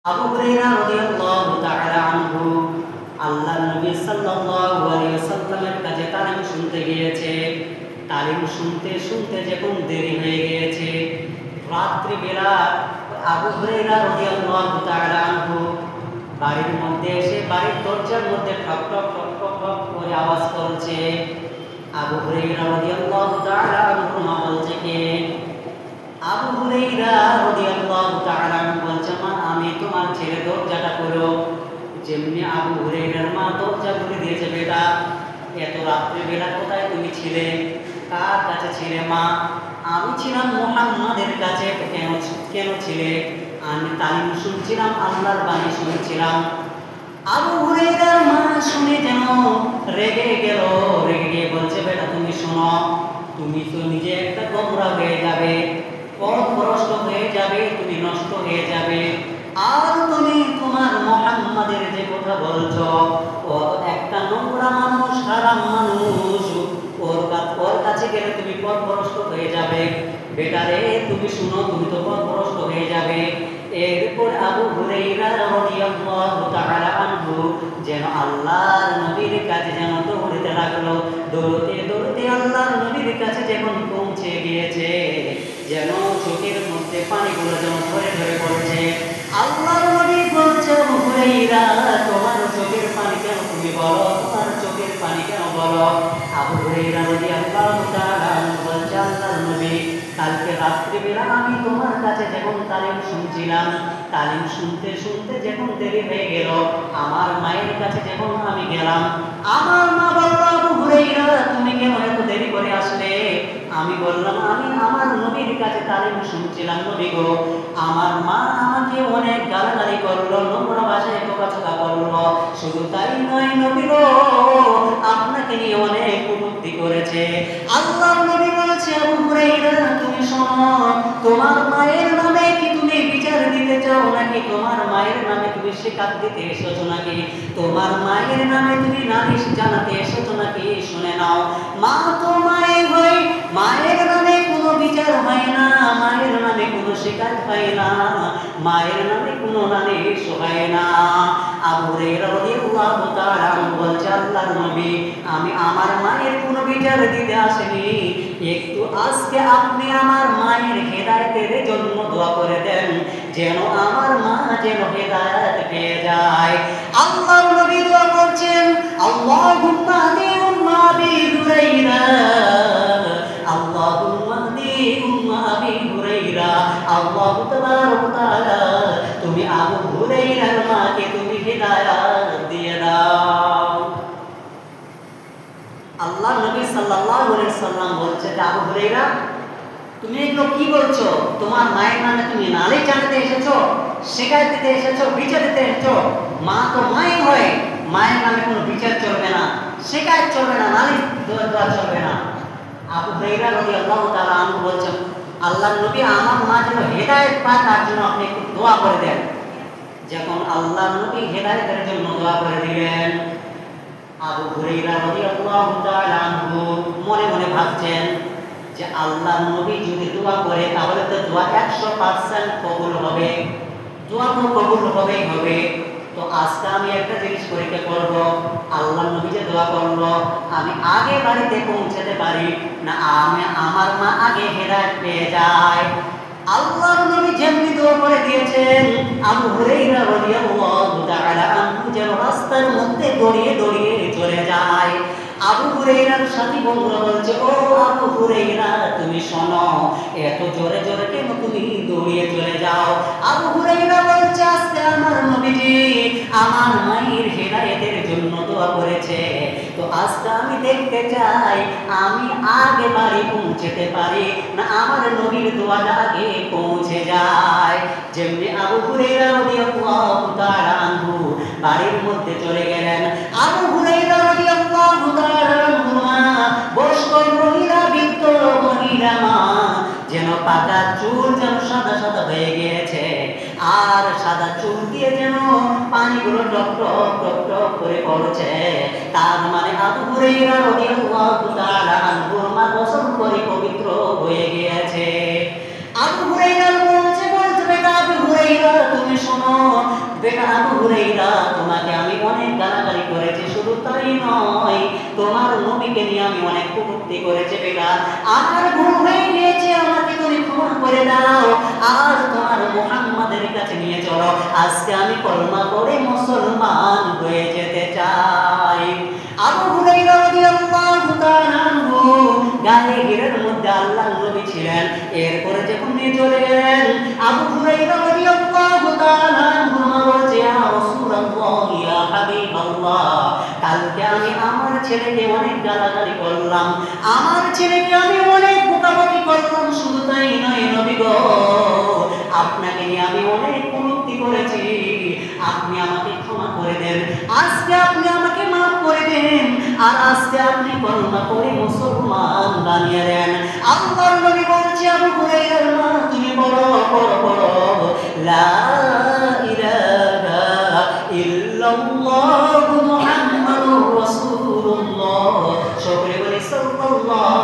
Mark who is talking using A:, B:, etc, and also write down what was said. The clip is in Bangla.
A: আবু হুরায়রা রাদিয়াল্লাহু তাআলা আনহু আল্লাহর নবী সাল্লাল্লাহু আলাইহি ওয়াসাল্লামের কাছে তালিম শুনতে গিয়েছে। তালিম শুনতে শুনতে যখন দেরি হয়ে গিয়েছে, রাত্রিবেলা আবু হুরায়রা রাদিয়াল্লাহু তাআলা আনহু বাড়ির মধ্যে এসে বাড়ির দরজার মধ্যে ঠক ঠক ঠক ঠক ঠক করে আওয়াজ করছে। আবু হুরায়রা রাদিয়াল্লাহু তাআলা আনহু বলছে কে? আবু হুরায়রা রাদিয়াল্লাহু তাআলা বলছে, মা আমি তোমার ছেলে, দরজাটা খোলো। যেমনি আবু হুরায়রার মা দরজা খুলে দিয়েছে, বেটা এত রাত্রে বেলা কোথায় তুমি ছিলে? কার কাছে ছিলে মা? আমি ছিলাম মুহাম্মাদের কাছে। তো কেন ছিলে? আমি তালিম শুনছিলাম, আল্লাহর বাণী শুনছিলাম। আবু হুরায়রার মা শুনে যেন রেগে গেল। রেগে গিয়ে বলছে, বেটা তুমি শোনো, তুমি তো নিজে একটা গোমরা হয়ে যাবে, পথভ্রষ্ট হয়ে যাবে, তুমি নষ্ট হয়ে যাবে। আর তুমি তোমার মুহাম্মাদের যে কথা বলছো, ও একটা নোংরা মানুষ, হারাম মানুষ, ওর কাছে গেলে তুমি পথভ্রষ্ট হয়ে যাবে। বেটারে তুমি শুনো, তুমি তো পথভ্রষ্ট হয়ে যাবে। এরপর আবু হুরায়রা রাদিয়াল্লাহু তাআলা আনহু যেন আল্লাহর নবীর কাছে যেন দৌড়তে লাগলো। দৌড়তে দৌড়তে আল্লাহর নবীর কাছে যখন পৌঁছে গিয়েছে, যেন চোখের মধ্যে পানিগুলো যেন ধরে ধরে পড়ছে। আল্লাহর নবী বলছে, আবু হুরায়রা তোমার চোখের পানি কেন, তুমি বলো তোমার চোখের পানি কেন বলো। আবু হুরায়রা রাদিয়াল্লাহু তাআলা আনহু বলছে, আল্লাহর নবী কালকে রাত্রিবেলা আমি তোমার কাছে যখন তালিম শুনছিলাম, তালিম শুনতে শুনতে যখন দেরি হয়ে গেল, আমার মায়ের কাছে যখন আমি গেলাম, আমার মা বলল, আবু হুরায়রা তুমি কেন এত দেরি করে আসলে? আমি বললাম, আমি আমার নবীর কাছে তালিম শুনছিলাম নবী গো। আমার মা আমাকে অনেক গালাগালি করলো, নোংরা ভাষায় বোকাচোকা করলো। শুধু তাই নয় নবী গো, আপনাকে নিয়ে অনেক কটূক্তি করেছে। আল্লাহর নবী বলেছে, আবু হুরায়রা তুমি শোনো, তোমার মায়ের নামে কি তুমি বিচার দিতে চাও নাকি তোমার মায়ের নামে তুমি শিকার দিতে এসেছো নাকি তোমার মায়ের নামে তুমি নালিশ জানাতে এসেছো নাকি? শুনে নাও, মা তো মায়ের হয়, মায়ের নামে কোনো বিচার হয় না, মায়ের নামে কোনো শিকার হয় না, মায়ের নামে কোনো নালিশ হয় না। আবু হুরায়রা রাদিয়াল্লাহু তাআলা আনহু বলছে, আল্লাহর নবী আমি আমার মায়ের কোনো বিচার দিতে আসিনি, একটু আজকে আপনি আমার মায়ের হেদায়েতের জন্য দোয়া করে দেন, যেন আমার মা যেন হেদায়েত পেয়ে যায়। আল্লাহর নবী দোয়া করছেন, আল্লাহুম্মা হদি উম্মা আবি হুরায়রা, আল্লাহুম্মা হদি উম্মা আবি হুরায়রা, আল্লাহু তাবারাক ওয়া তাআলা তুমি আবু হুরায়রার মাকে তুমি হেদায়েত দিয়ে দাও। আল্লাহর নবী সাল্লাল্লাহু আলাইহি সাল্লাম বলছে, আবু হুরায়রা তুমি এগুলো কি বলছো? তোমার মায়ের নামে তুমি নালিশ জানাতে এসেছো, শিকায়ত দিতে এসেছো, বিচার দিতে এসেছো? মা তো মাই হয়, মায়ের নামে কোনো বিচার চলবে না, শিকায়ত চলবে না, নালিশ দেওয়া চলবে না। আবু হুরায়রা রাদিয়াল্লাহু তাআলা আনহু বলছেন, আল্লাহর নবী আমার মা যেন হেদায়েত পায় তার জন্য আপনি একটু দোয়া করে দেন। যখন আল্লাহর নবী হেদায়েতের জন্য দোয়া করে দিলেন, আবু হুরায়রা রাদিয়াল্লাহু তাআলা আনহু মনে মনে ভাবছেন যে আল্লাহর নবী যদি দোয়া করে তাহলে তো দোয়া 100% কবুল হবে, দোয়া তো কবুল হবেই হবে। তো আজকে আমি একটা জিনিস পরীক্ষা করব, আল্লাহর নবী যে দোয়া করলো আমি আগে বাড়িতে পৌঁছাতে পারি না আমি আমার মা আগে হেদায়েত পেয়ে যায়। আল্লাহর নবী যেমনি দোয়া করে দিয়েছেন, আবু হুরায়রা রাদিয়াল্লাহু তাআলা আনহু যেন রাস্তার মধ্যে দৌড়িয়ে দৌড়িয়ে চলে যায়। আবু হুরায়রার সাথী বন্ধুরা বলছে, ও আবু হুরায়রা তুমি শোনো, এত জোরে জোরে কেন তুমি দৌড়িয়ে চলে যাও? আবু হুরায়রা বলছে, আজকে আমার নবীজি আমার মায়ের হেদায়েতের জন্য দোয়া করেছে, তো আজকে আমি দেখতে চাই আমি আগে বাড়ি পৌঁছতে পারি না আমার নবীর দোয়াটা আগে পৌঁছে যায়। যেমনি আবু হুরায়রা রাদিয়াল্লাহু তাআলা আনহু বাড়ির মধ্যে চলে গেলেন, আবু হুরায়রা রাদিয়াল্লাহু তাআলা আনহু বয়স্ক মহিলা, বৃদ্ধ মহিলা মা যেন পাকা চুল যেন সাদা সাদা হয়ে গিয়েছে, আর সাদা চুল দিয়ে যেন পানিগুলো টপ টপ টপ টপ করে পড়ছে। তার মানে আবু হুরায়রা রাদিয়াল্লাহু তাআলা আনহুর মা গোসল করে পবিত্র হয়ে গিয়েছে। আবু হুরায়রা বলছে, বেটা আবু হুরায়রা তুমি শোনো, বেটা আবু হুরাইরা, তোমাকে আমি অনেক গালাগালি করেছি, শুধু তাই নয় তোমার নবীকে নিয়ে আমি অনেক কটূক্তি করেছি বেটা, আমার ভুল হয়ে গিয়েছে, আমাকে তুমি ক্ষমা করে দাও, আর তোমার মুহাম্মাদের কাছে নিয়ে চলো, আজকে আমি কলমা পড়ে মুসলমান হয়ে যেতে চাই। আবু হুরায়রা রাদিয়াল্লাহু তাআলা আনহু গায়ে হীরের মধ্যে আল্লাহর নবী ছিলেন, এরপরে যখন নিয়ে চলে গেলেন আবু হুরায়রা রাদিয়াল্লাহু তাআলা আনহু বলছে, ইয়া রাসূলুল্লাহ, ইয়া হাবিবাল্লাহ, কালকে আমি আমার ছেলেকে অনেক গালাগালি করলাম, আমার ছেলেকে আমি অনেক বকাবকি করলাম, শুধু তাই নয় নবী গো, আপনাকে নিয়ে আমি অনেক কটূক্তি করেছি, আপনি আমাকে ক্ষমা করে দেন, আজকে আপনি আমাকে মাফ করে দেন, আর আজকে আপনি কলমা পড়ে মুসলমান বানিয়ে দেন। আল্লাহর নবী বলছে, আবু হুরায়রার মা, তুমি বলো বলো বলো, লা ইলাহা ইল্লাল্লাহু মুহাম্মাদুর রাসূলুল্লাহ, সকলে বলি সাল্লাল্লাহু